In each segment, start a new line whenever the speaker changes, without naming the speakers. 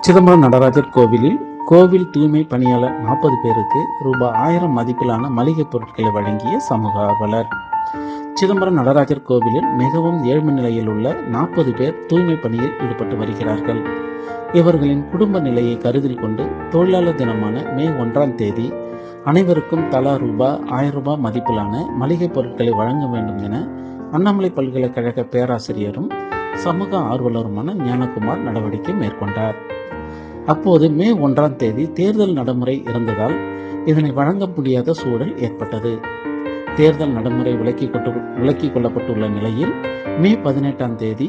சிதம்பரம் நடராஜர் கோவிலில் கோவில் தூய்மை பணியாளர் 40 பேருக்கு ரூபாய் 1000 மதிப்பிலான மளிகை பொருட்களை வழங்கிய சமூக ஆர்வலர். சிதம்பரம் நடராஜர் கோவிலில் மிகவும் ஏழ்மை நிலையில் உள்ள 40 பேர் தூய்மை பணியில் ஈடுபட்டு வருகிறார்கள். இவர்களின் குடும்ப நிலையை கருத்தில் கொண்டு தொழிலாளர் தினமான மே 1ஆம் தேதி அனைவருக்கும் தலா ரூபாய் 1000 மதிப்பிலான மளிகை பொருட்களை வழங்க வேண்டும் என அண்ணாமலை பல்கலைக்கழக பேராசிரியரும் சமூக ஆர்வலருமான ஞானகுமார் நடவடிக்கை மேற்கொண்டார். அப்போது மே 1ஆம் தேதி தேர்தல் நடைமுறை இருந்ததால் இதனை வழங்க முடியாத சூழல் ஏற்பட்டது. தேர்தல் நடைமுறை விலக்கிக் கொள்ளப்பட்டுள்ள நிலையில் மே 18ஆம் தேதி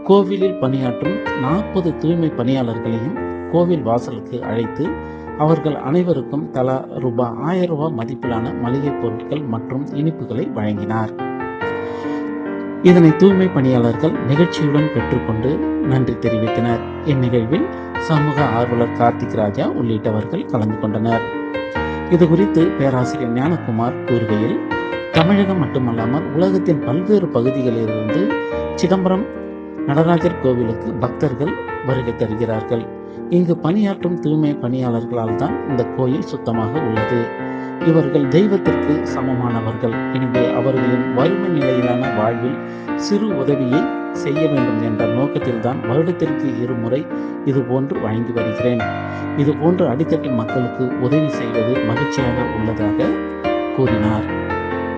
கோவிலில் பணியாற்றும் 40 தூய்மை பணியாளர்களையும் கோவில் வாசலுக்கு அழைத்து அவர்கள் அனைவருக்கும் தலா ரூபாய் 1000 மதிப்பிலான மளிகை பொருட்கள் மற்றும் இனிப்புகளை வழங்கினார். இதனை தூய்மை பணியாளர்கள் நிகழ்ச்சியுடன் பெற்றுக்கொண்டு நன்றி தெரிவித்தனர். இந்நிகழ்வில் சமூக ஆர்வலர் கார்த்திக் ராஜா உள்ளிட்டவர்கள் கலந்து கொண்டனர். இது குறித்து பேராசிரியர் ஞானகுமார் கூறுகையில், தமிழகம் மட்டுமல்லாமல் உலகத்தின் பல்வேறு பகுதிகளிலிருந்து சிதம்பரம் நடராஜர் கோவிலுக்கு பக்தர்கள் வருகை தருகிறார்கள். இங்கு பணியாற்றும் தூய்மை பணியாளர்களால் தான் இந்த கோயில் சுத்தமாக உள்ளது. இவர்கள் தெய்வத்திற்கு சமமானவர்கள். எனவே அவர்களின் வறுமை நிலையிலான வாழ்வில் சிறு உதவியை செய்ய வேண்டும் என்ற நோக்கத்தில்தான் வருடத்திற்கு 2 முறை இதுபோன்று வழங்கி வருகிறேன். இதுபோன்று அடித்தட்டு மக்களுக்கு உதவி செய்வது மகிழ்ச்சியாக உள்ளதாக கூறினார்.